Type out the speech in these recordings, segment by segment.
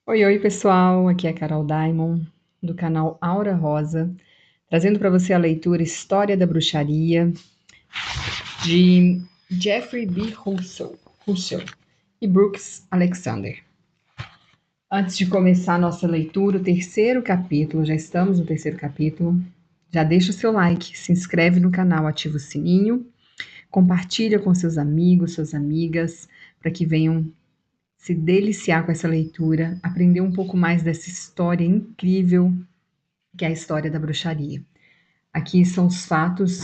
Oi, oi, pessoal. Aqui é a Carol Diamond, do canal Aura Rosa, trazendo para você a leitura História da Bruxaria, de Jeffrey B. Russell e Brooks Alexander. Antes de começar a nossa leitura, o terceiro capítulo, já estamos no terceiro capítulo, já deixa o seu like, se inscreve no canal, ativa o sininho, compartilha com seus amigos, suas amigas, para que venham se deliciar com essa leitura, aprender um pouco mais dessa história incrível que é a história da bruxaria. Aqui são os fatos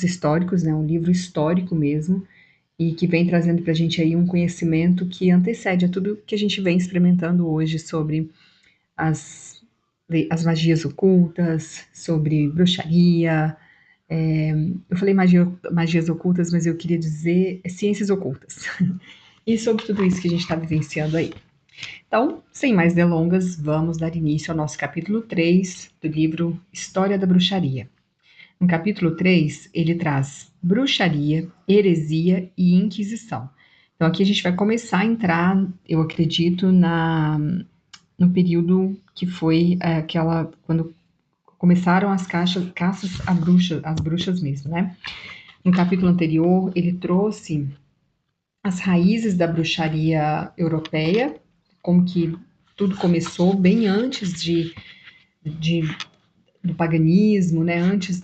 históricos, né, um livro histórico mesmo, e que vem trazendo para a gente aí um conhecimento que antecede a tudo que a gente vem experimentando hoje sobre as, as magias ocultas, sobre bruxaria. Eu falei magias ocultas, mas eu queria dizer ciências ocultas. E sobre tudo isso que a gente está vivenciando aí. Então, sem mais delongas, vamos dar início ao nosso capítulo 3 do livro História da Bruxaria. No capítulo 3, ele traz bruxaria, heresia e inquisição. Então, aqui a gente vai começar a entrar, eu acredito, no período que foi aquela, quando começaram as caças às bruxas mesmo, né? No capítulo anterior, ele trouxe as raízes da bruxaria europeia, como que tudo começou bem antes de do paganismo, né? Antes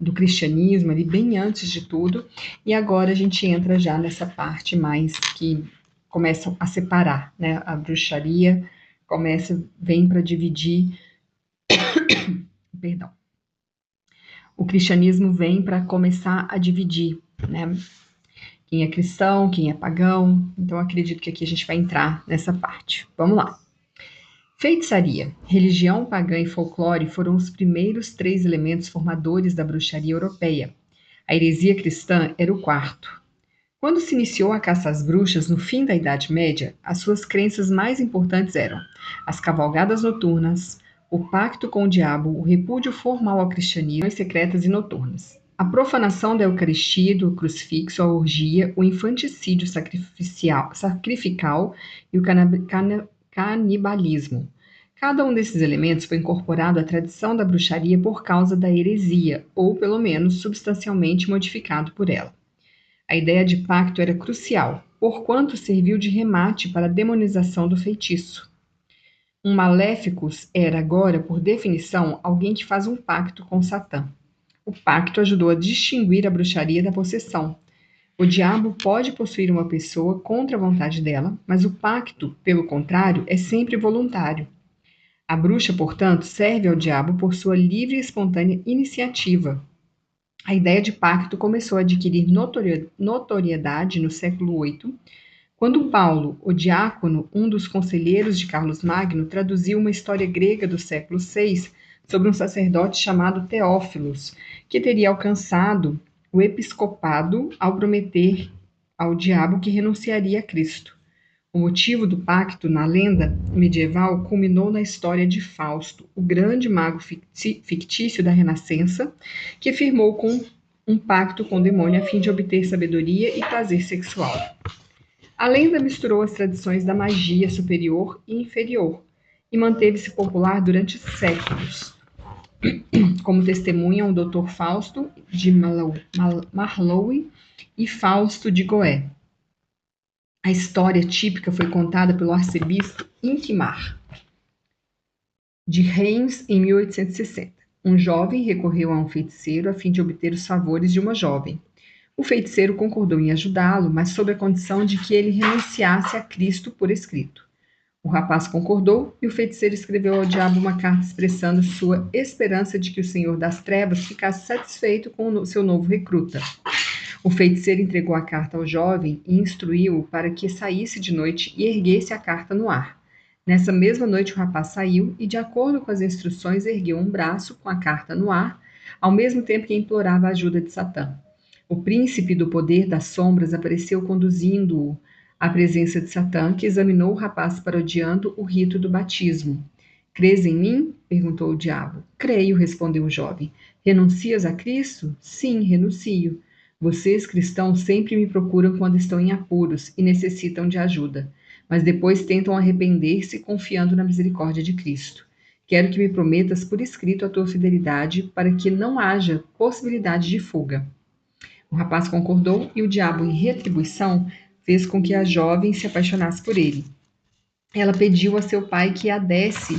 do cristianismo, ali bem antes de tudo. E agora a gente entra já nessa parte mais que começa a separar, né? A bruxaria vem para dividir, perdão. O cristianismo vem para começar a dividir, né? Quem é cristão, quem é pagão. Então acredito que aqui a gente vai entrar nessa parte. Vamos lá. Feitiçaria, religião pagã e folclore foram os primeiros três elementos formadores da bruxaria europeia. A heresia cristã era o quarto. Quando se iniciou a caça às bruxas no fim da Idade Média, as suas crenças mais importantes eram as cavalgadas noturnas, o pacto com o diabo, o repúdio formal ao cristianismo, as secretas e noturnas. A profanação da Eucaristia, do crucifixo, a orgia, o infanticídio sacrificial e o canibalismo. Cada um desses elementos foi incorporado à tradição da bruxaria por causa da heresia, ou pelo menos substancialmente modificado por ela. A ideia de pacto era crucial, porquanto serviu de remate para a demonização do feitiço. Um maléficos era agora, por definição, alguém que faz um pacto com Satã. O pacto ajudou a distinguir a bruxaria da possessão. O diabo pode possuir uma pessoa contra a vontade dela, mas o pacto, pelo contrário, é sempre voluntário. A bruxa, portanto, serve ao diabo por sua livre e espontânea iniciativa. A ideia de pacto começou a adquirir notoriedade no século VIII, quando Paulo, o diácono, um dos conselheiros de Carlos Magno, traduziu uma história grega do século VI sobre um sacerdote chamado Teófilos, que teria alcançado o episcopado ao prometer ao diabo que renunciaria a Cristo. O motivo do pacto na lenda medieval culminou na história de Fausto, o grande mago fictício da Renascença, que firmou um pacto com o demônio a fim de obter sabedoria e prazer sexual. A lenda misturou as tradições da magia superior e inferior e manteve-se popular durante séculos, como testemunham o Dr. Fausto de Marlowe e Fausto de Goethe. A história típica foi contada pelo arcebispo Inquimar de Reims em 1860. Um jovem recorreu a um feiticeiro a fim de obter os favores de uma jovem. O feiticeiro concordou em ajudá-lo, mas sob a condição de que ele renunciasse a Cristo por escrito. O rapaz concordou e o feiticeiro escreveu ao diabo uma carta expressando sua esperança de que o Senhor das Trevas ficasse satisfeito com o seu novo recruta. O feiticeiro entregou a carta ao jovem e instruiu-o para que saísse de noite e erguesse a carta no ar. Nessa mesma noite o rapaz saiu e, de acordo com as instruções, ergueu um braço com a carta no ar, ao mesmo tempo que implorava a ajuda de Satã. O príncipe do poder das sombras apareceu conduzindo-o à presença de Satã, que examinou o rapaz parodiando o rito do batismo. Crês em mim? Perguntou o diabo. Creio, respondeu o jovem. Renuncias a Cristo? Sim, renuncio. Vocês, cristãos, sempre me procuram quando estão em apuros e necessitam de ajuda. mas depois tentam arrepender-se confiando na misericórdia de Cristo. Quero que me prometas por escrito a tua fidelidade para que não haja possibilidade de fuga. O rapaz concordou e o diabo, em retribuição, fez com que a jovem se apaixonasse por ele. Ela pediu a seu pai que a desse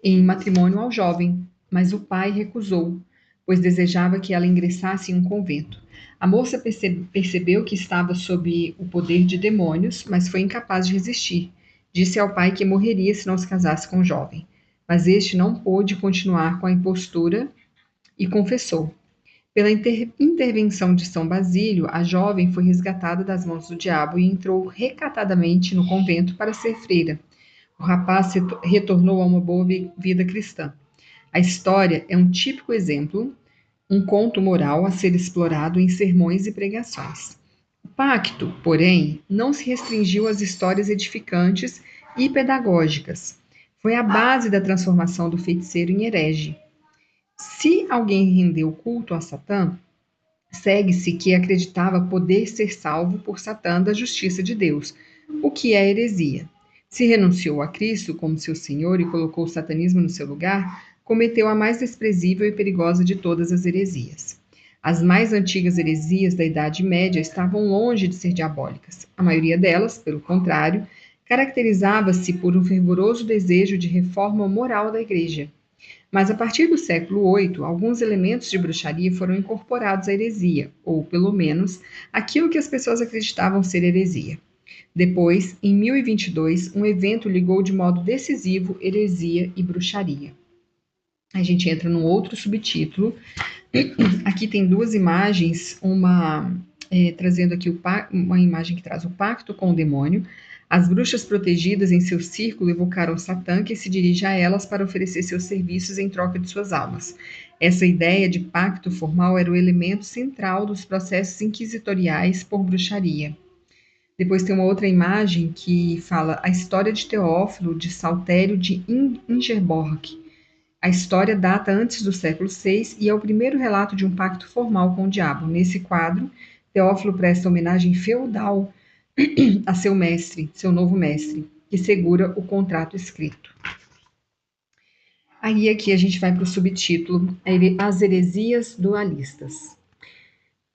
em matrimônio ao jovem, mas o pai recusou, pois desejava que ela ingressasse em um convento. A moça percebeu que estava sob o poder de demônios, mas foi incapaz de resistir. Disse ao pai que morreria se não se casasse com o jovem. Mas este não pôde continuar com a impostura e confessou. Pela intervenção de São Basílio, a jovem foi resgatada das mãos do diabo e entrou recatadamente no convento para ser freira. O rapaz retornou a uma boa vida cristã. A história é um típico exemplo, um conto moral a ser explorado em sermões e pregações. O pacto, porém, não se restringiu às histórias edificantes e pedagógicas. Foi a base da transformação do feiticeiro em herege. Se alguém rendeu culto a Satã, segue-se que acreditava poder ser salvo por Satã da justiça de Deus, o que é heresia. Se renunciou a Cristo como seu Senhor e colocou o satanismo no seu lugar, cometeu a mais desprezível e perigosa de todas as heresias. As mais antigas heresias da Idade Média estavam longe de ser diabólicas. A maioria delas, pelo contrário, caracterizava-se por um fervoroso desejo de reforma moral da Igreja. Mas a partir do século VIII, alguns elementos de bruxaria foram incorporados à heresia, ou, pelo menos, aquilo que as pessoas acreditavam ser heresia. Depois, em 1022, um evento ligou de modo decisivo heresia e bruxaria. A gente entra num outro subtítulo. Aqui tem duas imagens, trazendo aqui uma imagem que traz o pacto com o demônio. As bruxas protegidas em seu círculo evocaram Satã, que se dirige a elas para oferecer seus serviços em troca de suas almas. Essa ideia de pacto formal era o elemento central dos processos inquisitoriais por bruxaria. Depois tem uma outra imagem que fala a história de Teófilo de Saltério de Ingerborg. A história data antes do século VI e é o primeiro relato de um pacto formal com o diabo. Nesse quadro, Teófilo presta homenagem feudal a seu mestre, seu novo mestre, que segura o contrato escrito. Aí aqui a gente vai para o subtítulo As heresias dualistas.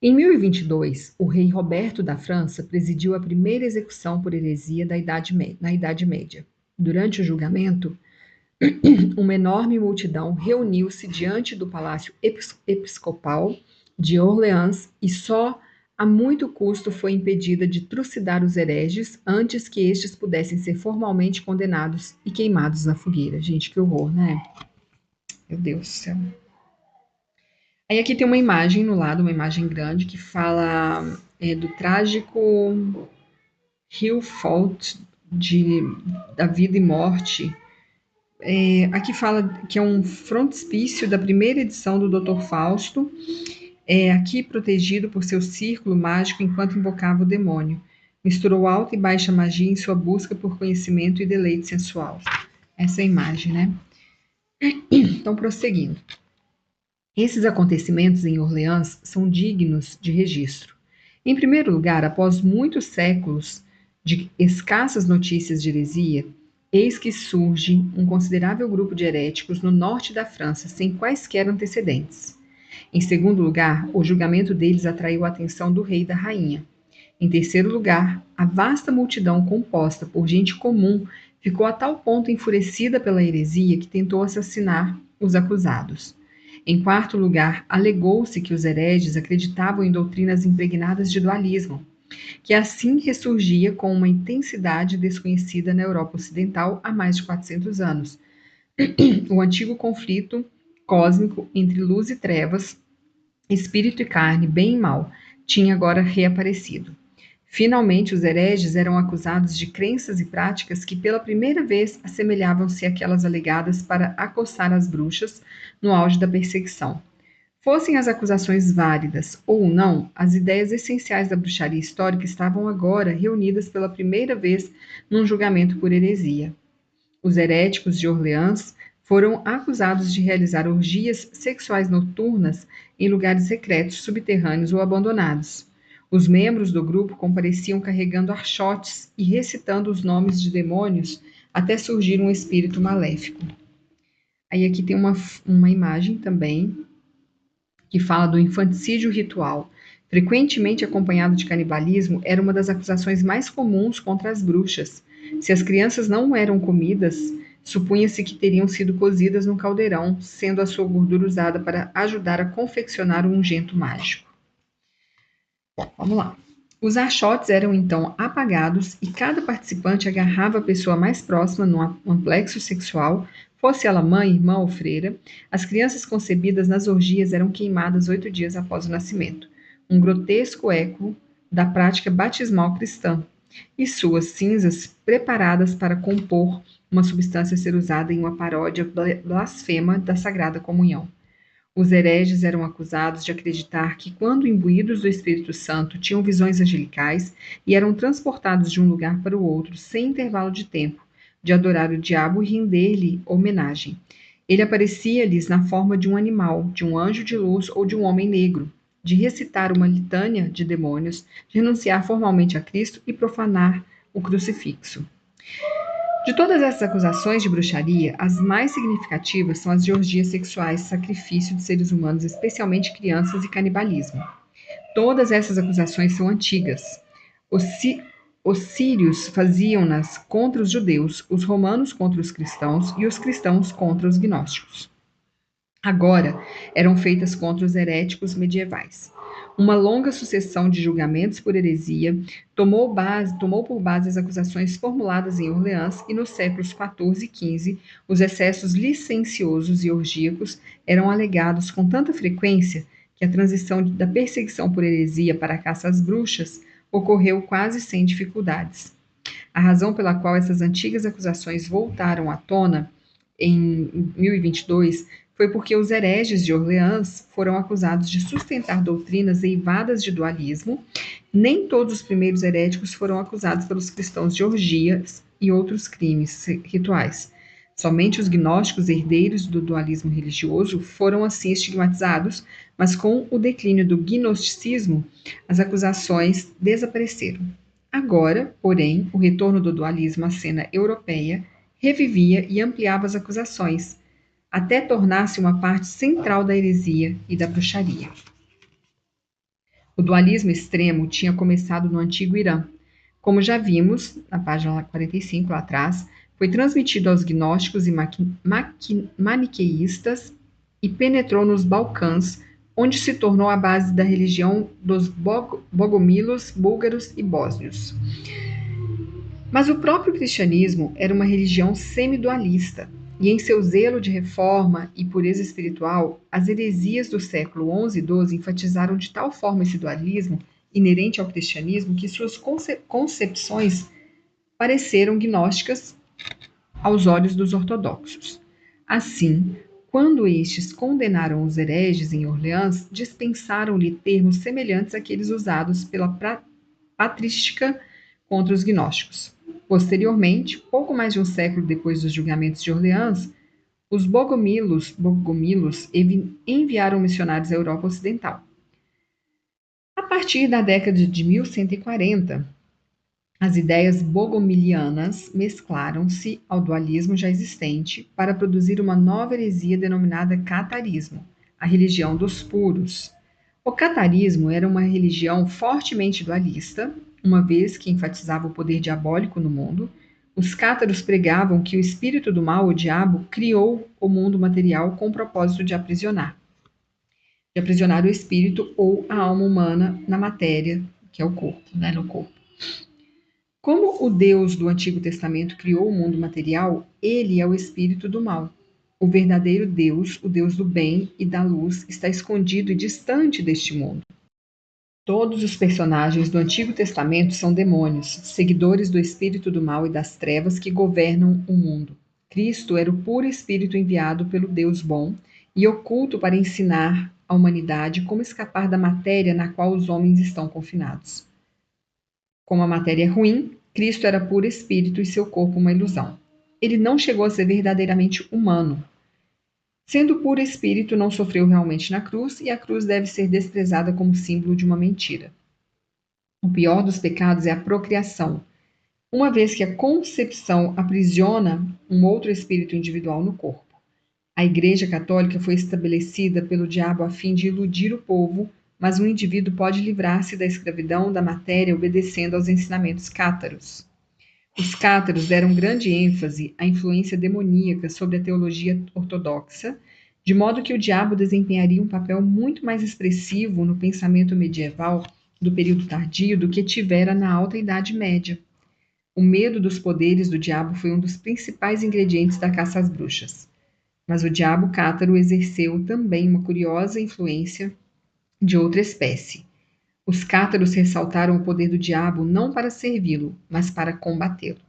Em 1022, o rei Roberto da França presidiu a primeira execução por heresia na Idade Média. Durante o julgamento, uma enorme multidão reuniu-se diante do palácio episcopal de Orleans e só a muito custo foi impedida de trucidar os hereges antes que estes pudessem ser formalmente condenados e queimados na fogueira. Gente, que horror, né? Meu Deus do céu. Aí aqui tem uma imagem no lado, uma imagem grande, que fala do trágico Rio Fault da vida e morte. Aqui fala que é um frontispício da primeira edição do Dr. Fausto, aqui protegido por seu círculo mágico enquanto invocava o demônio. Misturou alta e baixa magia em sua busca por conhecimento e deleite sensual. Essa é a imagem, né? Então, prosseguindo. Esses acontecimentos em Orleans são dignos de registro. Em primeiro lugar, após muitos séculos de escassas notícias de heresia, eis que surge um considerável grupo de heréticos no norte da França, sem quaisquer antecedentes. Em segundo lugar, o julgamento deles atraiu a atenção do rei e da rainha. Em terceiro lugar, a vasta multidão composta por gente comum ficou a tal ponto enfurecida pela heresia que tentou assassinar os acusados. Em quarto lugar, alegou-se que os hereges acreditavam em doutrinas impregnadas de dualismo, que assim ressurgia com uma intensidade desconhecida na Europa Ocidental há mais de 400 anos. O antigo conflito cósmico entre luz e trevas, espírito e carne, bem e mal, tinha agora reaparecido. Finalmente, os hereges eram acusados de crenças e práticas que pela primeira vez assemelhavam-se àquelas alegadas para acossar as bruxas no auge da perseguição. Fossem as acusações válidas ou não, as ideias essenciais da bruxaria histórica estavam agora reunidas pela primeira vez num julgamento por heresia. Os heréticos de Orleans foram acusados de realizar orgias sexuais noturnas em lugares secretos, subterrâneos ou abandonados. Os membros do grupo compareciam carregando archotes e recitando os nomes de demônios até surgir um espírito maléfico. Aí aqui tem uma imagem também que fala do infanticídio ritual. Frequentemente acompanhado de canibalismo, era uma das acusações mais comuns contra as bruxas. Se as crianças não eram comidas, supunha-se que teriam sido cozidas no caldeirão, sendo a sua gordura usada para ajudar a confeccionar um ungento mágico. Bom, vamos lá. Os archotes eram então apagados e cada participante agarrava a pessoa mais próxima num amplexo sexual, fosse ela mãe, irmã ou freira. As crianças concebidas nas orgias eram queimadas 8 dias após o nascimento, um grotesco eco da prática batismal cristã, e suas cinzas preparadas para compor uma substância a ser usada em uma paródia blasfema da Sagrada Comunhão. Os hereges eram acusados de acreditar que, quando imbuídos do Espírito Santo, tinham visões angelicais e eram transportados de um lugar para o outro sem intervalo de tempo, de adorar o diabo e render-lhe homenagem. Ele aparecia-lhes na forma de um animal, de um anjo de luz ou de um homem negro, de recitar uma litânia de demônios, de renunciar formalmente a Cristo e profanar o crucifixo. De todas essas acusações de bruxaria, as mais significativas são as de orgias sexuais, sacrifício de seres humanos, especialmente crianças, e canibalismo. Todas essas acusações são antigas. Os sírios faziam-nas contra os judeus, os romanos contra os cristãos e os cristãos contra os gnósticos. Agora eram feitas contra os heréticos medievais. Uma longa sucessão de julgamentos por heresia tomou por base as acusações formuladas em Orleans, e nos séculos XIV e XV, os excessos licenciosos e orgíacos eram alegados com tanta frequência que a transição da perseguição por heresia para a caça às bruxas ocorreu quase sem dificuldades. A razão pela qual essas antigas acusações voltaram à tona em 1022 foi porque os hereges de Orleans foram acusados de sustentar doutrinas eivadas de dualismo. Nem todos os primeiros heréticos foram acusados pelos cristãos de orgias e outros crimes rituais. Somente os gnósticos, herdeiros do dualismo religioso, foram assim estigmatizados, mas com o declínio do gnosticismo, as acusações desapareceram. Agora, porém, o retorno do dualismo à cena europeia revivia e ampliava as acusações, até tornar-se uma parte central da heresia e da bruxaria. O dualismo extremo tinha começado no antigo Irã. Como já vimos, na página 45 lá atrás, foi transmitido aos gnósticos e maniqueístas e penetrou nos Balcãs, onde se tornou a base da religião dos bogomilos, búlgaros e bósnios. Mas o próprio cristianismo era uma religião semidualista, e em seu zelo de reforma e pureza espiritual, as heresias do século XI e XII enfatizaram de tal forma esse dualismo inerente ao cristianismo que suas concepções pareceram gnósticas aos olhos dos ortodoxos. Assim, quando estes condenaram os hereges em Orleans, dispensaram-lhe termos semelhantes àqueles usados pela patrística contra os gnósticos. Posteriormente, pouco mais de um século depois dos julgamentos de Orleans, os bogomilos enviaram missionários à Europa Ocidental. A partir da década de 1140, as ideias bogomilianas mesclaram-se ao dualismo já existente para produzir uma nova heresia denominada catarismo, a religião dos puros. O catarismo era uma religião fortemente dualista, uma vez que enfatizava o poder diabólico no mundo. Os cátaros pregavam que o espírito do mal, o diabo, criou o mundo material com o propósito de aprisionar o espírito ou a alma humana na matéria, que é o corpo, no corpo. Como o Deus do Antigo Testamento criou o mundo material, ele é o espírito do mal. O verdadeiro Deus, o Deus do bem e da luz, está escondido e distante deste mundo. Todos os personagens do Antigo Testamento são demônios, seguidores do espírito do mal e das trevas que governam o mundo. Cristo era o puro espírito enviado pelo Deus bom e oculto para ensinar à humanidade como escapar da matéria na qual os homens estão confinados. Como a matéria é ruim, Cristo era puro espírito e seu corpo uma ilusão. Ele não chegou a ser verdadeiramente humano. Sendo puro espírito, não sofreu realmente na cruz, e a cruz deve ser desprezada como símbolo de uma mentira. O pior dos pecados é a procriação, uma vez que a concepção aprisiona um outro espírito individual no corpo. A Igreja Católica foi estabelecida pelo diabo a fim de iludir o povo, mas um indivíduo pode livrar-se da escravidão da matéria obedecendo aos ensinamentos cátaros. Os cátaros deram grande ênfase à influência demoníaca sobre a teologia ortodoxa, de modo que o diabo desempenharia um papel muito mais expressivo no pensamento medieval do período tardio do que tivera na Alta Idade Média. O medo dos poderes do diabo foi um dos principais ingredientes da caça às bruxas. Mas o diabo cátaro exerceu também uma curiosa influência de outra espécie. Os cátaros ressaltaram o poder do diabo não para servi-lo, mas para combatê-lo.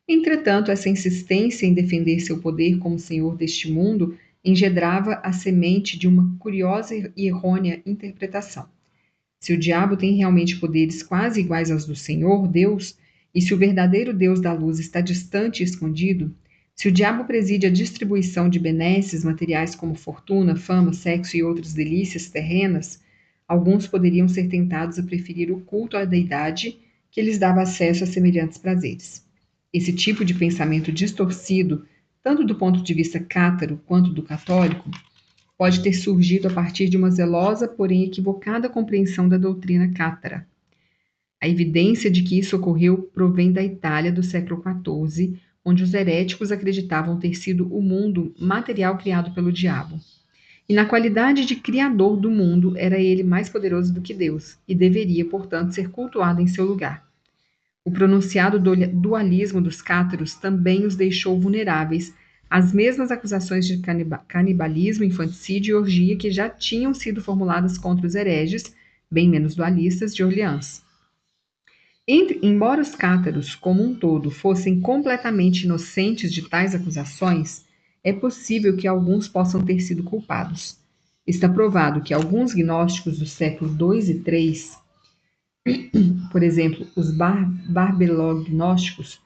Entretanto, essa insistência em defender seu poder como senhor deste mundo engendrava a semente de uma curiosa e errônea interpretação. Se o diabo tem realmente poderes quase iguais aos do Senhor Deus, e se o verdadeiro Deus da luz está distante e escondido, se o diabo preside a distribuição de benesses materiais como fortuna, fama, sexo e outras delícias terrenas, alguns poderiam ser tentados a preferir o culto à deidade que lhes dava acesso a semelhantes prazeres. Esse tipo de pensamento distorcido, tanto do ponto de vista cátaro quanto do católico, pode ter surgido a partir de uma zelosa, porém equivocada compreensão da doutrina cátara. A evidência de que isso ocorreu provém da Itália do século XIV, onde os heréticos acreditavam ter sido o mundo material criado pelo diabo. E na qualidade de criador do mundo, era ele mais poderoso do que Deus, e deveria, portanto, ser cultuado em seu lugar. O pronunciado dualismo dos cátaros também os deixou vulneráveis às mesmas acusações de canibalismo, infanticídio e orgia que já tinham sido formuladas contra os hereges, bem menos dualistas, de Orleans. Embora os cátaros, como um todo, fossem completamente inocentes de tais acusações, é possível que alguns possam ter sido culpados. Está provado que alguns gnósticos do século II e III, por exemplo, os barbelognósticos,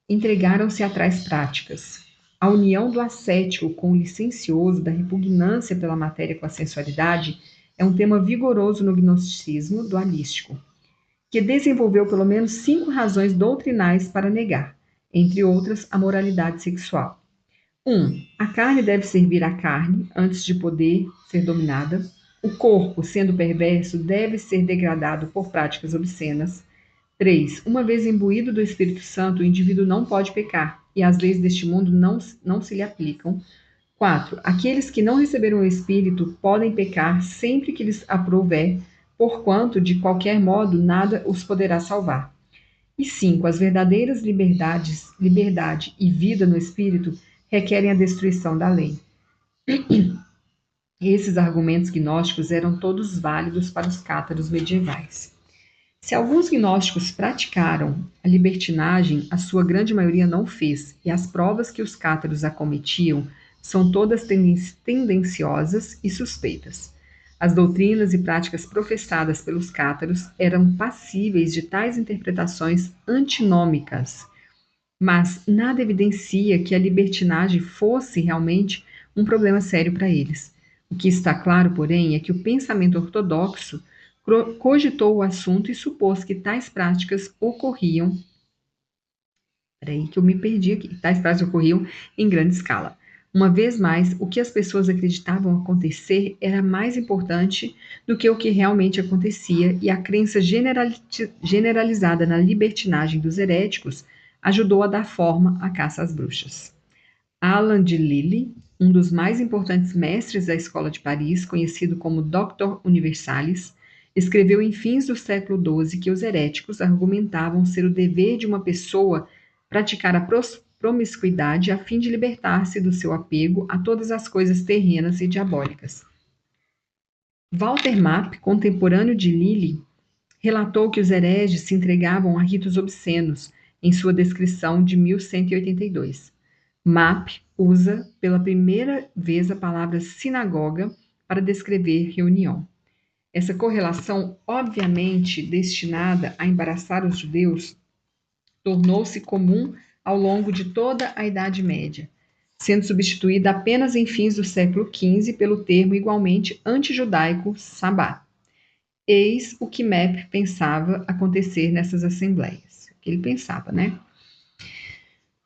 entregaram-se a tais práticas. A união do ascético com o licencioso, da repugnância pela matéria com a sensualidade, é um tema vigoroso no gnosticismo dualístico, que desenvolveu pelo menos 5 razões doutrinais para negar, entre outras, a moralidade sexual. 1. A carne deve servir à carne antes de poder ser dominada. O corpo, sendo perverso, deve ser degradado por práticas obscenas. 3. Uma vez imbuído do Espírito Santo, o indivíduo não pode pecar, e as leis deste mundo não se lhe aplicam. 4. Aqueles que não receberam o Espírito podem pecar sempre que lhes aprouver, porquanto, de qualquer modo, nada os poderá salvar. E 5. As verdadeiras liberdade e vida no Espírito, requerem a destruição da lei. Esses argumentos gnósticos eram todos válidos para os cátaros medievais. Se alguns gnósticos praticaram a libertinagem, a sua grande maioria não fez, e as provas que os cátaros acometiam são todas tendenciosas e suspeitas. As doutrinas e práticas professadas pelos cátaros eram passíveis de tais interpretações antinômicas, mas nada evidencia que a libertinagem fosse realmente um problema sério para eles. O que está claro, porém, é que o pensamento ortodoxo cogitou o assunto e supôs que tais práticas ocorriam. Peraí, que eu me perdi aqui. Tais práticas ocorriam em grande escala. Uma vez mais, o que as pessoas acreditavam acontecer era mais importante do que o que realmente acontecia, e a crença generalizada na libertinagem dos heréticos ajudou a dar forma à caça às bruxas. Alain de Lilly, um dos mais importantes mestres da escola de Paris, conhecido como Doctor Universalis, escreveu em fins do século XII que os heréticos argumentavam ser o dever de uma pessoa praticar a promiscuidade a fim de libertar-se do seu apego a todas as coisas terrenas e diabólicas. Walter Map, contemporâneo de Lilly, relatou que os hereges se entregavam a ritos obscenos em sua descrição de 1182. Map usa pela primeira vez a palavra sinagoga para descrever reunião. Essa correlação, obviamente destinada a embaraçar os judeus, tornou-se comum ao longo de toda a Idade Média, sendo substituída apenas em fins do século XV pelo termo igualmente antijudaico sabá. Eis o que Map pensava acontecer nessas assembleias. O que ele pensava, né?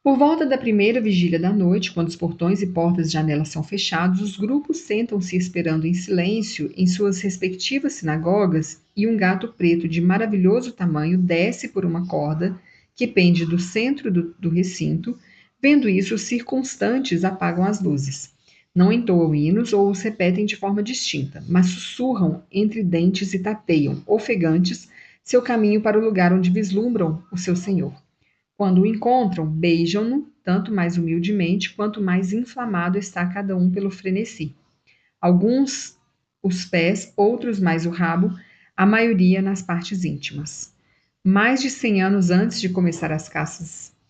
Por volta da primeira vigília da noite, quando os portões e portas de janelas são fechados, os grupos sentam-se esperando em silêncio em suas respectivas sinagogas e um gato preto de maravilhoso tamanho desce por uma corda que pende do centro do recinto. Vendo isso, os circunstantes apagam as luzes. Não entoam hinos ou os repetem de forma distinta, mas sussurram entre dentes e tateiam, ofegantes, seu caminho para o lugar onde vislumbram o seu Senhor. Quando o encontram, beijam-no, tanto mais humildemente quanto mais inflamado está cada um pelo frenesi. Alguns os pés, outros mais o rabo, a maioria nas partes íntimas. Mais de 100 anos antes de começar a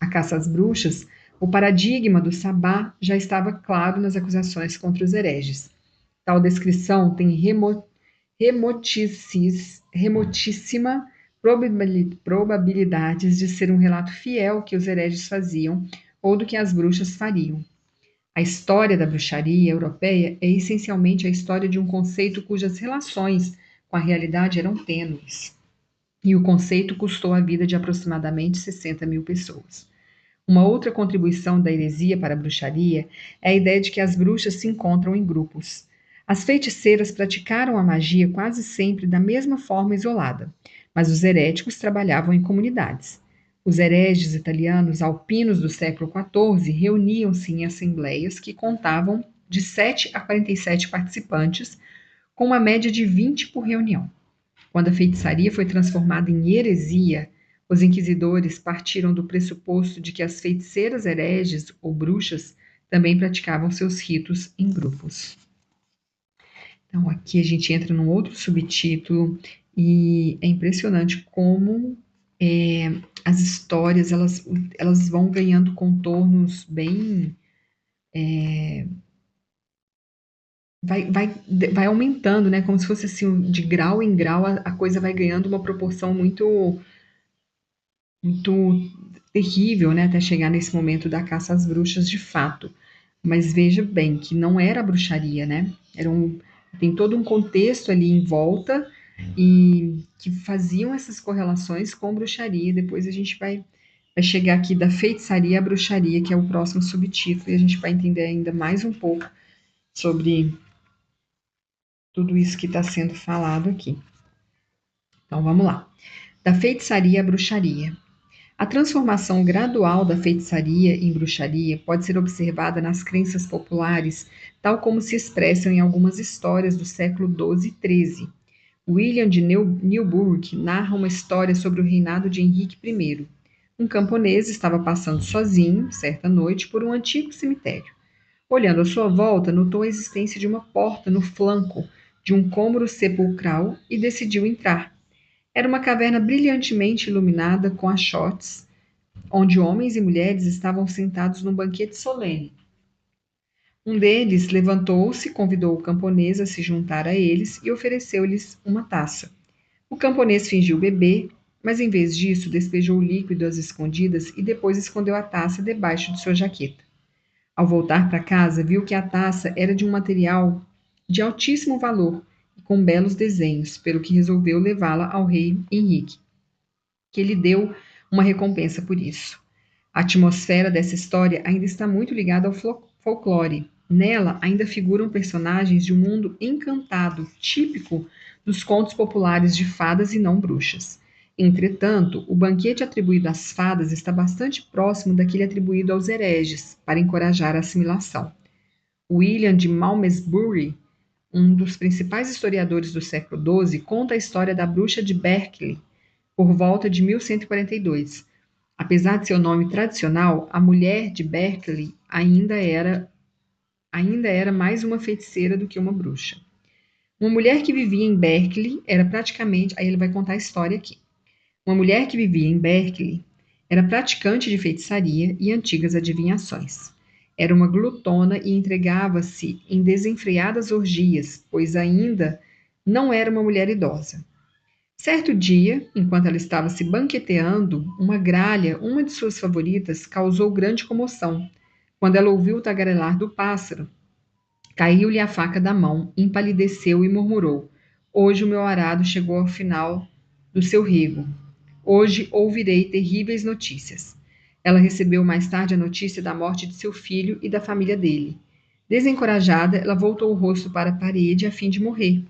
caça às bruxas, o paradigma do sabá já estava claro nas acusações contra os hereges. Tal descrição tem remotíssima probabilidades de ser um relato fiel que os hereges faziam ou do que as bruxas fariam. A história da bruxaria europeia é essencialmente a história de um conceito cujas relações com a realidade eram tênues. E o conceito custou a vida de aproximadamente 60 mil pessoas. Uma outra contribuição da heresia para a bruxaria é a ideia de que as bruxas se encontram em grupos. As feiticeiras praticaram a magia quase sempre da mesma forma isolada, mas os heréticos trabalhavam em comunidades. Os hereges italianos alpinos do século XIV reuniam-se em assembleias que contavam de 7 a 47 participantes, com uma média de 20 por reunião. Quando a feitiçaria foi transformada em heresia, os inquisidores partiram do pressuposto de que as feiticeiras hereges ou bruxas também praticavam seus ritos em grupos. Então, aqui a gente entra num outro subtítulo e é impressionante como as histórias elas vão ganhando contornos bem vai aumentando, né? Como se fosse assim, de grau em grau, a coisa vai ganhando uma proporção muito terrível, né? Até chegar nesse momento da caça às bruxas de fato. Mas veja bem que não era bruxaria, né? Tem todo um contexto ali em volta e que faziam essas correlações com bruxaria. Depois a gente vai chegar aqui da feitiçaria à bruxaria, que é o próximo subtítulo, e a gente vai entender ainda mais um pouco sobre tudo isso que está sendo falado aqui. Então vamos lá. Da feitiçaria à bruxaria. A transformação gradual da feitiçaria em bruxaria pode ser observada nas crenças populares, tal como se expressam em algumas histórias do século XII e XIII. William de Newburgh narra uma história sobre o reinado de Henrique I. Um camponês estava passando sozinho, certa noite, por um antigo cemitério. Olhando à sua volta, notou a existência de uma porta no flanco de um cômoro sepulcral e decidiu entrar. Era uma caverna brilhantemente iluminada com achotes, onde homens e mulheres estavam sentados num banquete solene. Um deles levantou-se, convidou o camponês a se juntar a eles e ofereceu-lhes uma taça. O camponês fingiu beber, mas em vez disso despejou o líquido às escondidas e depois escondeu a taça debaixo de sua jaqueta. Ao voltar para casa, viu que a taça era de um material de altíssimo valor e com belos desenhos, pelo que resolveu levá-la ao rei Henrique, que lhe deu uma recompensa por isso. A atmosfera dessa história ainda está muito ligada ao folclore. Nela ainda figuram personagens de um mundo encantado, típico dos contos populares de fadas e não bruxas. Entretanto, o banquete atribuído às fadas está bastante próximo daquele atribuído aos hereges, para encorajar a assimilação. William de Malmesbury, um dos principais historiadores do século XII, conta a história da bruxa de Berkeley, por volta de 1142. Apesar de seu nome tradicional, a mulher de Berkeley ainda era mais uma feiticeira do que uma bruxa. Uma mulher que vivia em Berkeley era praticamente, aí ele vai contar a história aqui. Uma mulher que vivia em Berkeley era praticante de feitiçaria e antigas adivinhações. Era uma glutona e entregava-se em desenfreadas orgias, pois ainda não era uma mulher idosa. Certo dia, enquanto ela estava se banqueteando, uma gralha, uma de suas favoritas, causou grande comoção. Quando ela ouviu o tagarelar do pássaro, caiu-lhe a faca da mão, empalideceu e murmurou: Hoje o meu arado chegou ao final do seu rego. Hoje ouvirei terríveis notícias. Ela recebeu mais tarde a notícia da morte de seu filho e da família dele. Desencorajada, ela voltou o rosto para a parede a fim de morrer.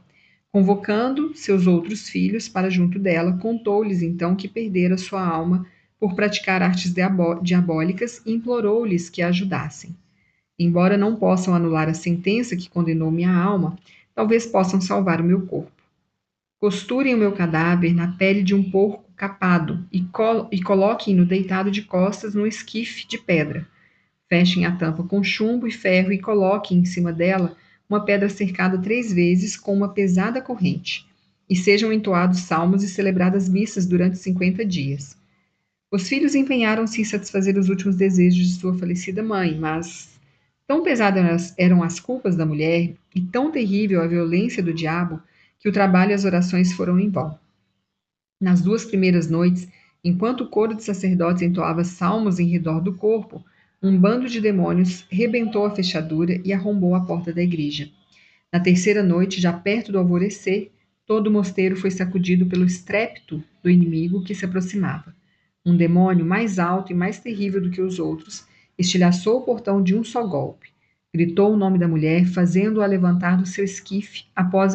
Convocando seus outros filhos para junto dela, contou-lhes então que perdera sua alma por praticar artes diabólicas e implorou-lhes que a ajudassem. Embora não possam anular a sentença que condenou minha alma, talvez possam salvar o meu corpo. Costurem o meu cadáver na pele de um porco capado e coloquem-no deitado de costas num esquife de pedra. Fechem a tampa com chumbo e ferro e coloquem em cima dela uma pedra cercada 3 vezes com uma pesada corrente. E sejam entoados salmos e celebradas missas durante 50 dias. Os filhos empenharam-se em satisfazer os últimos desejos de sua falecida mãe, mas tão pesadas eram as culpas da mulher e tão terrível a violência do diabo que o trabalho e as orações foram em vão. Nas 2 primeiras noites, enquanto o coro de sacerdotes entoava salmos em redor do corpo, um bando de demônios rebentou a fechadura e arrombou a porta da igreja. Na terceira noite, já perto do alvorecer, todo o mosteiro foi sacudido pelo estrépito do inimigo que se aproximava. Um demônio mais alto e mais terrível do que os outros estilhaçou o portão de um só golpe. Gritou o nome da mulher, fazendo-a levantar do seu esquife, após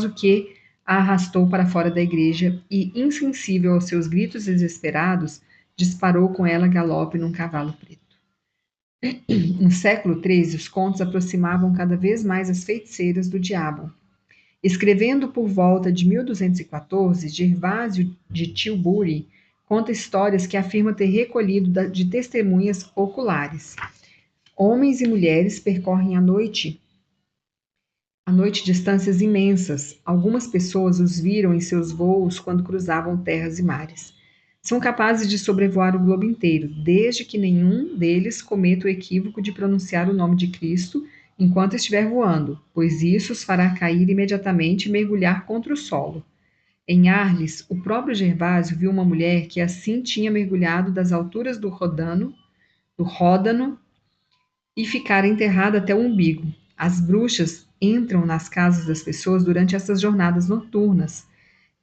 o que a arrastou para fora da igreja e, insensível aos seus gritos desesperados, disparou com ela galope num cavalo preto. No século XIII, os contos aproximavam cada vez mais as feiticeiras do diabo. Escrevendo por volta de 1214, Gervásio de Tilbury conta histórias que afirma ter recolhido de testemunhas oculares. Homens e mulheres percorrem à noite distâncias imensas. Algumas pessoas os viram em seus voos quando cruzavam terras e mares. São capazes de sobrevoar o globo inteiro, desde que nenhum deles cometa o equívoco de pronunciar o nome de Cristo enquanto estiver voando, pois isso os fará cair imediatamente e mergulhar contra o solo. Em Arles, o próprio Gervásio viu uma mulher que assim tinha mergulhado das alturas do Ródano, e ficara enterrada até o umbigo. As bruxas entram nas casas das pessoas durante essas jornadas noturnas.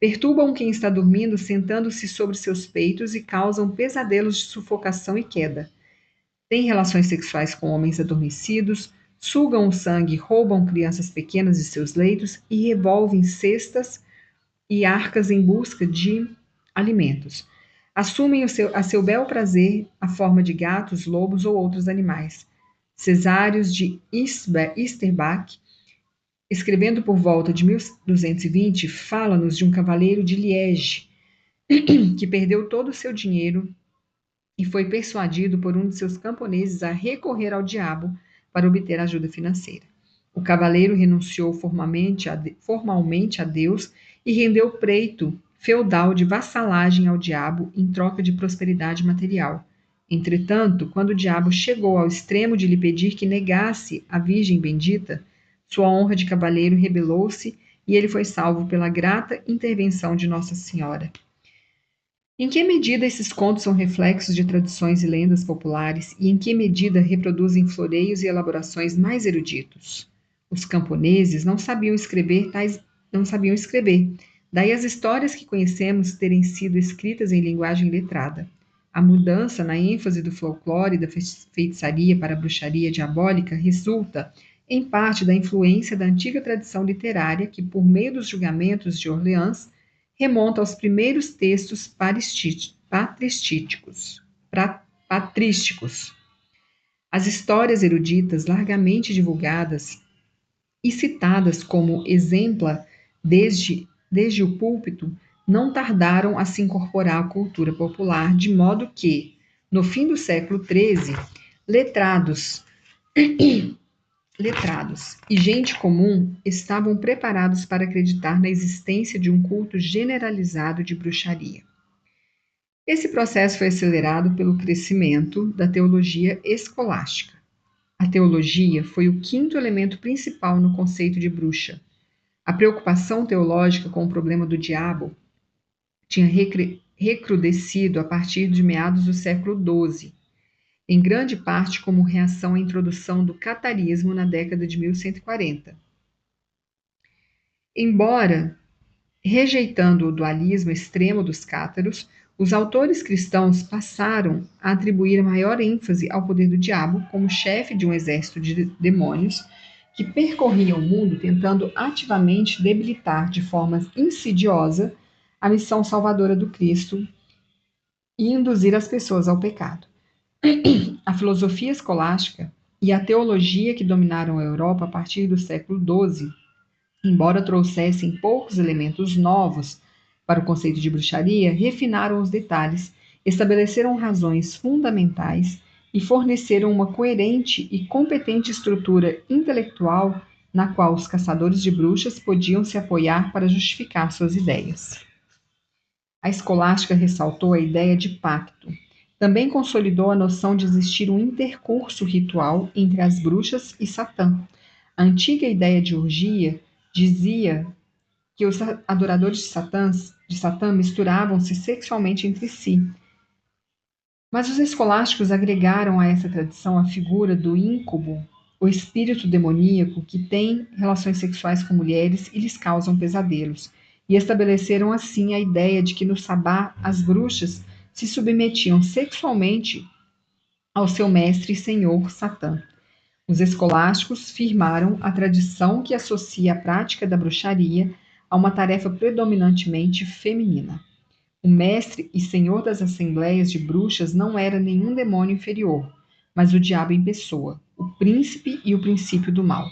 Perturbam quem está dormindo sentando-se sobre seus peitos e causam pesadelos de sufocação e queda. Têm relações sexuais com homens adormecidos, sugam o sangue, roubam crianças pequenas de seus leitos e revolvem cestas e arcas em busca de alimentos. Assumem a seu bel prazer a forma de gatos, lobos ou outros animais. Cesários de Easterbach, escrevendo por volta de 1220, fala-nos de um cavaleiro de Liege que perdeu todo o seu dinheiro e foi persuadido por um de seus camponeses a recorrer ao diabo para obter ajuda financeira. O cavaleiro renunciou formalmente a Deus e rendeu preito feudal de vassalagem ao diabo em troca de prosperidade material. Entretanto, quando o diabo chegou ao extremo de lhe pedir que negasse a Virgem bendita, sua honra de cavaleiro rebelou-se e ele foi salvo pela grata intervenção de Nossa Senhora. Em que medida esses contos são reflexos de tradições e lendas populares e em que medida reproduzem floreios e elaborações mais eruditos? Os camponeses não sabiam escrever, daí as histórias que conhecemos terem sido escritas em linguagem letrada. A mudança na ênfase do folclore e da feitiçaria para a bruxaria diabólica resulta, em parte, da influência da antiga tradição literária que, por meio dos julgamentos de Orleans, remonta aos primeiros textos patrísticos. As histórias eruditas, largamente divulgadas e citadas como exempla desde o púlpito, não tardaram a se incorporar à cultura popular, de modo que, no fim do século XIII, letrados e gente comum estavam preparados para acreditar na existência de um culto generalizado de bruxaria. Esse processo foi acelerado pelo crescimento da teologia escolástica. A teologia foi o quinto elemento principal no conceito de bruxa. A preocupação teológica com o problema do diabo tinha recrudescido a partir de meados do século XII, em grande parte como reação à introdução do catarismo na década de 1140. Embora rejeitando o dualismo extremo dos cátaros, os autores cristãos passaram a atribuir maior ênfase ao poder do diabo como chefe de um exército de demônios que percorria o mundo tentando ativamente debilitar de forma insidiosa a missão salvadora do Cristo e induzir as pessoas ao pecado. A filosofia escolástica e a teologia que dominaram a Europa a partir do século XII, embora trouxessem poucos elementos novos para o conceito de bruxaria, refinaram os detalhes, estabeleceram razões fundamentais e forneceram uma coerente e competente estrutura intelectual na qual os caçadores de bruxas podiam se apoiar para justificar suas ideias. A escolástica ressaltou a ideia de pacto. Também consolidou a noção de existir um intercurso ritual entre as bruxas e Satã. A antiga ideia de orgia dizia que os adoradores de Satã misturavam-se sexualmente entre si. Mas os escolásticos agregaram a essa tradição a figura do íncubo, o espírito demoníaco que tem relações sexuais com mulheres e lhes causam pesadelos, e estabeleceram assim a ideia de que no sabá as bruxas se submetiam sexualmente ao seu mestre e senhor Satã. Os escolásticos firmaram a tradição que associa a prática da bruxaria a uma tarefa predominantemente feminina. O mestre e senhor das assembleias de bruxas não era nenhum demônio inferior, mas o diabo em pessoa, o príncipe e o princípio do mal.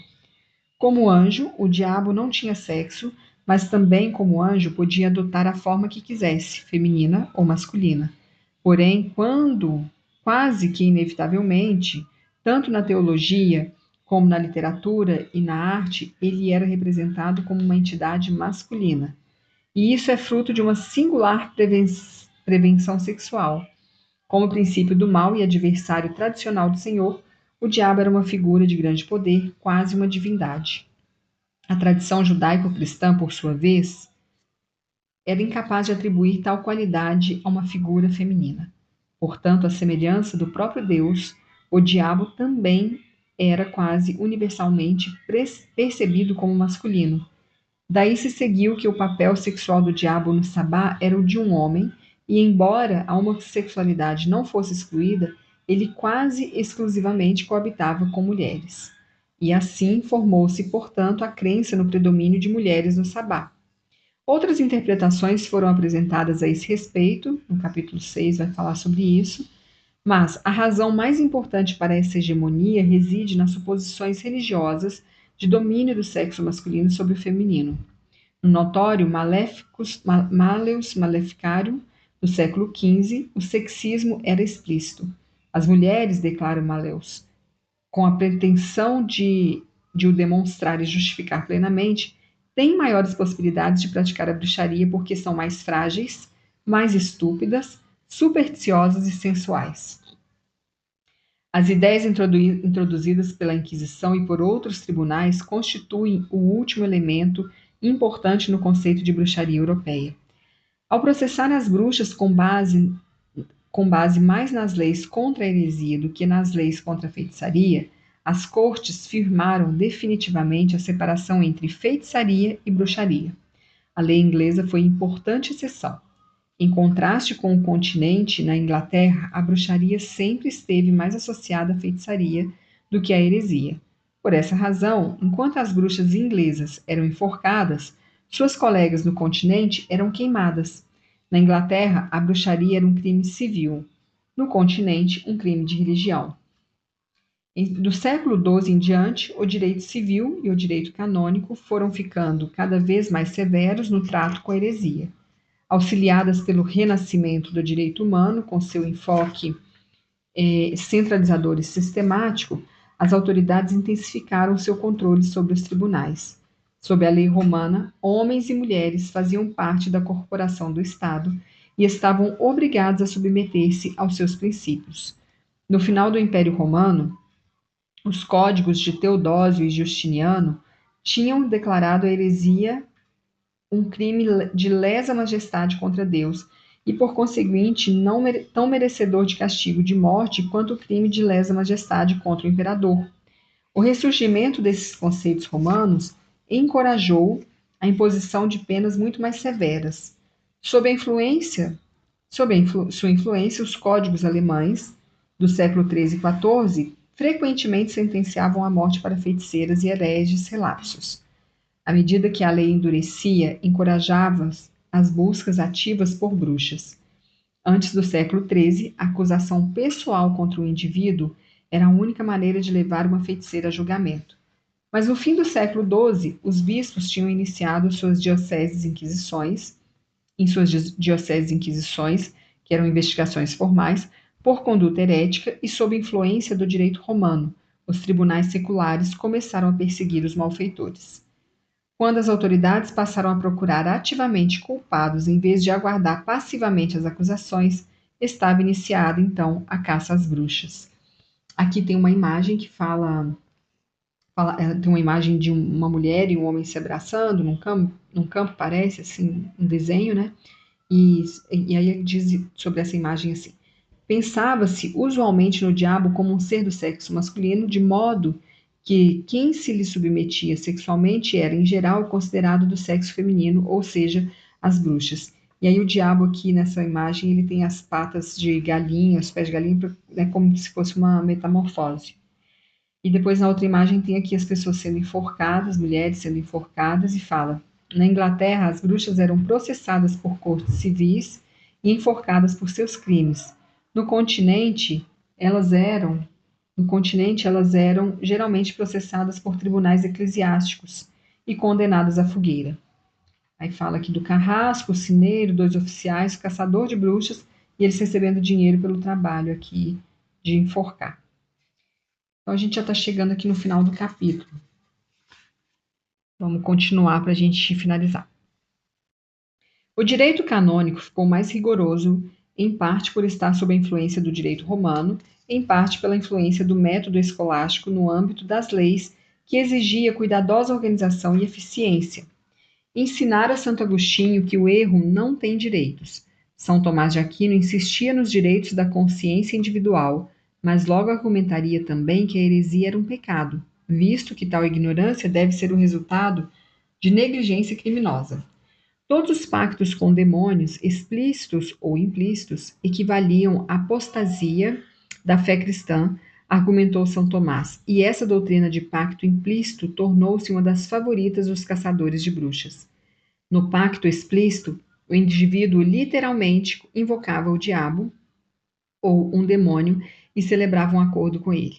Como anjo, o diabo não tinha sexo, mas também, como anjo, podia adotar a forma que quisesse, feminina ou masculina. Porém, quase que inevitavelmente, tanto na teologia como na literatura e na arte, ele era representado como uma entidade masculina. E isso é fruto de uma singular prevenção sexual. Como princípio do mal e adversário tradicional do Senhor, o diabo era uma figura de grande poder, quase uma divindade. A tradição judaico-cristã, por sua vez, era incapaz de atribuir tal qualidade a uma figura feminina. Portanto, à semelhança do próprio Deus, o diabo também era quase universalmente percebido como masculino. Daí se seguiu que o papel sexual do diabo no sabá era o de um homem, e embora a homossexualidade não fosse excluída, ele quase exclusivamente coabitava com mulheres. E assim formou-se, portanto, a crença no predomínio de mulheres no sabá. Outras interpretações foram apresentadas a esse respeito, no capítulo 6 vai falar sobre isso, mas a razão mais importante para essa hegemonia reside nas suposições religiosas de domínio do sexo masculino sobre o feminino. No notório Malleus Maleficarium, do século XV, o sexismo era explícito. As mulheres, declara Malleus, com a pretensão de o demonstrar e justificar plenamente, têm maiores possibilidades de praticar a bruxaria porque são mais frágeis, mais estúpidas, supersticiosas e sensuais. As ideias introduzidas pela Inquisição e por outros tribunais constituem o último elemento importante no conceito de bruxaria europeia. Ao processar as bruxas com base mais nas leis contra a heresia do que nas leis contra a feitiçaria, as cortes firmaram definitivamente a separação entre feitiçaria e bruxaria. A lei inglesa foi importante exceção. Em contraste com o continente, na Inglaterra, a bruxaria sempre esteve mais associada à feitiçaria do que à heresia. Por essa razão, enquanto as bruxas inglesas eram enforcadas, suas colegas no continente eram queimadas. Na Inglaterra, a bruxaria era um crime civil. No continente, um crime de religião. Do século XII em diante, o direito civil e o direito canônico foram ficando cada vez mais severos no trato com a heresia. Auxiliadas pelo renascimento do direito humano, com seu enfoque centralizador e sistemático, as autoridades intensificaram seu controle sobre os tribunais. Sob a lei romana, homens e mulheres faziam parte da corporação do Estado e estavam obrigados a submeter-se aos seus princípios. No final do Império Romano, os códigos de Teodósio e Justiniano tinham declarado a heresia um crime de lesa majestade contra Deus e, por conseguinte, não tão merecedor de castigo de morte quanto o crime de lesa majestade contra o imperador. O ressurgimento desses conceitos romanos encorajou a imposição de penas muito mais severas. Sob a influência, sua influência, os códigos alemães do século XIII e XIV frequentemente sentenciavam à morte para feiticeiras e hereges relapsos. À medida que a lei endurecia, encorajava as buscas ativas por bruxas. Antes do século XIII, a acusação pessoal contra o indivíduo era a única maneira de levar uma feiticeira a julgamento. Mas no fim do século XII, os bispos tinham iniciado em suas dioceses inquisições, que eram investigações formais, por conduta herética e sob influência do direito romano. Os tribunais seculares começaram a perseguir os malfeitores. Quando as autoridades passaram a procurar ativamente culpados em vez de aguardar passivamente as acusações, estava iniciada então a caça às bruxas. Aqui tem uma imagem que tem uma imagem de uma mulher e um homem se abraçando num campo parece assim, um desenho, né? E aí diz sobre essa imagem assim: pensava-se usualmente no diabo como um ser do sexo masculino, de modo que quem se lhe submetia sexualmente era, em geral, considerado do sexo feminino, ou seja, as bruxas. E aí o diabo aqui nessa imagem, ele tem as patas de galinha, os pés de galinha, né, como se fosse uma metamorfose. E depois na outra imagem tem aqui as pessoas sendo enforcadas, mulheres sendo enforcadas, e fala: na Inglaterra, as bruxas eram processadas por cortes civis e enforcadas por seus crimes. No continente, elas eram, no continente, elas eram geralmente processadas por tribunais eclesiásticos e condenadas à fogueira. Aí fala aqui do carrasco, o sineiro, dois oficiais, o caçador de bruxas, e eles recebendo dinheiro pelo trabalho aqui de enforcar. Então, a gente já está chegando aqui no final do capítulo. Vamos continuar para a gente finalizar. O direito canônico ficou mais rigoroso, em parte por estar sob a influência do direito romano, em parte pela influência do método escolástico no âmbito das leis, que exigia cuidadosa organização e eficiência. Ensinara Santo Agostinho que o erro não tem direitos. São Tomás de Aquino insistia nos direitos da consciência individual, mas logo argumentaria também que a heresia era um pecado, visto que tal ignorância deve ser o resultado de negligência criminosa. Todos os pactos com demônios, explícitos ou implícitos, equivaliam à apostasia da fé cristã, argumentou São Tomás, e essa doutrina de pacto implícito tornou-se uma das favoritas dos caçadores de bruxas. No pacto explícito, o indivíduo literalmente invocava o diabo ou um demônio e celebrava um acordo com ele.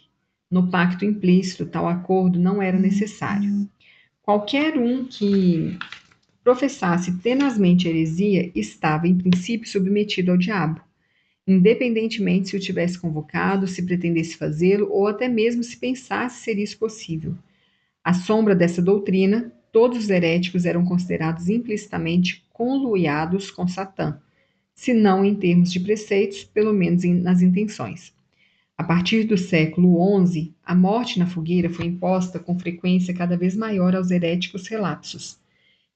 No pacto implícito, tal acordo não era necessário. Qualquer um que professasse tenazmente heresia estava, em princípio, submetido ao diabo, independentemente se o tivesse convocado, se pretendesse fazê-lo ou até mesmo se pensasse ser isso possível. À sombra dessa doutrina, todos os heréticos eram considerados implicitamente conluiados com Satã, se não em termos de preceitos, pelo menos nas intenções. A partir do século XI, a morte na fogueira foi imposta com frequência cada vez maior aos heréticos relapsos.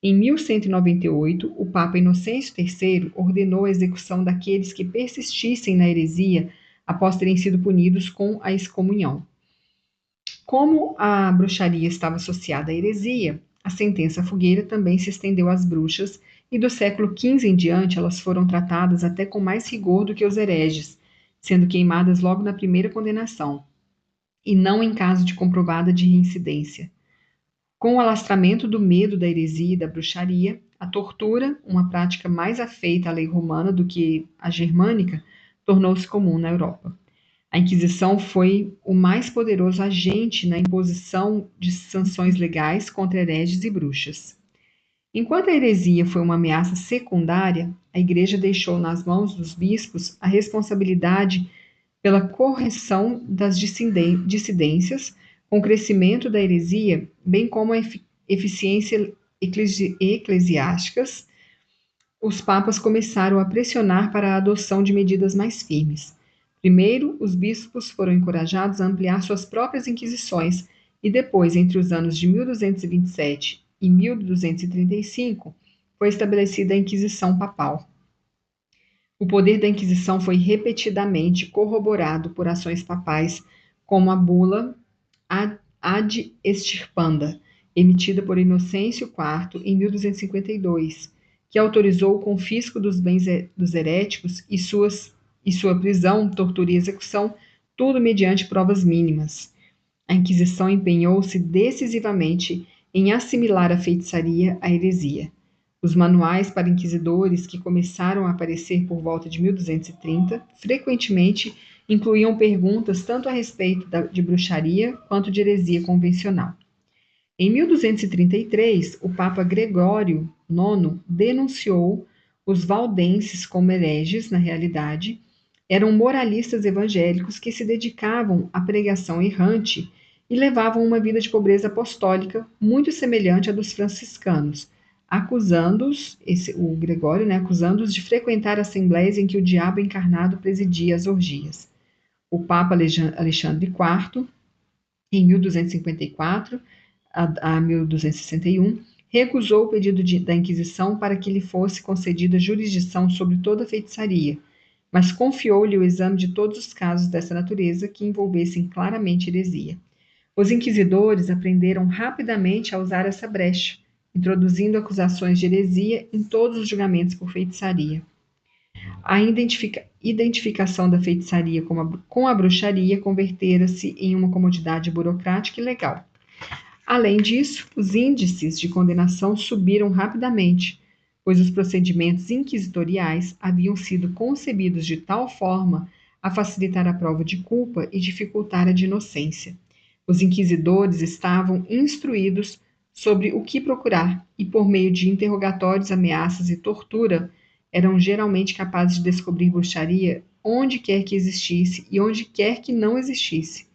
Em 1198, o Papa Inocêncio III ordenou a execução daqueles que persistissem na heresia após terem sido punidos com a excomunhão. Como a bruxaria estava associada à heresia, a sentença fogueira também se estendeu às bruxas, e do século XV em diante elas foram tratadas até com mais rigor do que os hereges, sendo queimadas logo na primeira condenação, e não em caso de comprovada de reincidência. Com o alastramento do medo da heresia e da bruxaria, a tortura, uma prática mais afeita à lei romana do que à germânica, tornou-se comum na Europa. A Inquisição foi o mais poderoso agente na imposição de sanções legais contra hereges e bruxas. Enquanto a heresia foi uma ameaça secundária, a Igreja deixou nas mãos dos bispos a responsabilidade pela correção das dissidências, com o crescimento da heresia, bem como a eficiência eclesiásticas, os papas começaram a pressionar para a adoção de medidas mais firmes. Primeiro, os bispos foram encorajados a ampliar suas próprias inquisições, e depois, entre os anos de 1227 e 1235, foi estabelecida a Inquisição Papal. O poder da Inquisição foi repetidamente corroborado por ações papais, como a bula Ad Extirpanda, emitida por Inocêncio IV em 1252, que autorizou o confisco dos bens dos heréticos e sua prisão, tortura e execução, tudo mediante provas mínimas. A Inquisição empenhou-se decisivamente em assimilar a feitiçaria à heresia. Os manuais para inquisidores, que começaram a aparecer por volta de 1230, frequentemente incluíam perguntas tanto a respeito de bruxaria quanto de heresia convencional. Em 1233, o Papa Gregório IX denunciou os valdenses como hereges, na realidade, eram moralistas evangélicos que se dedicavam à pregação errante e levavam uma vida de pobreza apostólica muito semelhante à dos franciscanos, acusando-os, o Gregório, né, acusando-os de frequentar assembleias em que o diabo encarnado presidia as orgias. O Papa Alexandre IV, em 1254 a 1261, recusou o pedido da Inquisição para que lhe fosse concedida jurisdição sobre toda a feitiçaria, mas confiou-lhe o exame de todos os casos dessa natureza que envolvessem claramente heresia. Os inquisidores aprenderam rapidamente a usar essa brecha, introduzindo acusações de heresia em todos os julgamentos por feitiçaria. A identificação da feitiçaria com a bruxaria convertera-se em uma comodidade burocrática e legal. Além disso, os índices de condenação subiram rapidamente, pois os procedimentos inquisitoriais haviam sido concebidos de tal forma a facilitar a prova de culpa e dificultar a de inocência. Os inquisidores estavam instruídos sobre o que procurar e, por meio de interrogatórios, ameaças e tortura, eram geralmente capazes de descobrir bruxaria onde quer que existisse e onde quer que não existisse.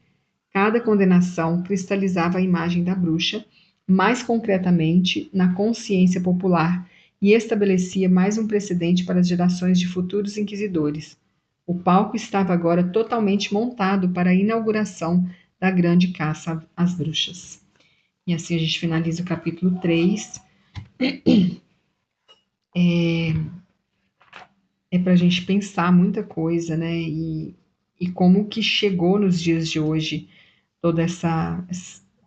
Cada condenação cristalizava a imagem da bruxa, mais concretamente, na consciência popular, e estabelecia mais um precedente para as gerações de futuros inquisidores. O palco estava agora totalmente montado para a inauguração da grande caça às bruxas. E assim a gente finaliza o capítulo 3. É para a gente pensar muita coisa, né? E como que chegou nos dias de hoje toda essa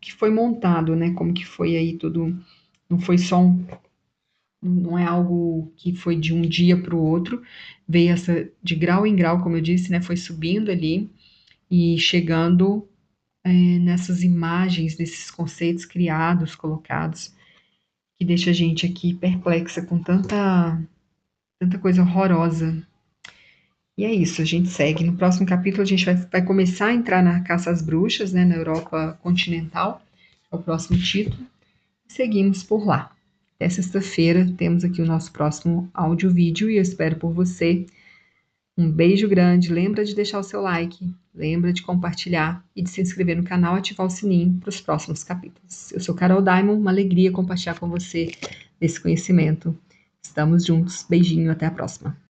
que foi montado, né? Como que foi aí tudo, não foi só não é algo que foi de um dia para o outro, veio essa de grau em grau, como eu disse, né? Foi subindo ali e chegando nessas imagens, nesses conceitos criados, colocados, que deixa a gente aqui perplexa com tanta coisa horrorosa. E é isso, a gente segue. No próximo capítulo, a gente vai começar a entrar na caça às bruxas, né, na Europa continental, é o próximo título. Seguimos por lá. Até sexta-feira, temos aqui o nosso próximo áudio-vídeo e eu espero por você. Um beijo grande, lembra de deixar o seu like, lembra de compartilhar e de se inscrever no canal e ativar o sininho para os próximos capítulos. Eu sou Carol Diamond, uma alegria compartilhar com você esse conhecimento. Estamos juntos, beijinho, até a próxima.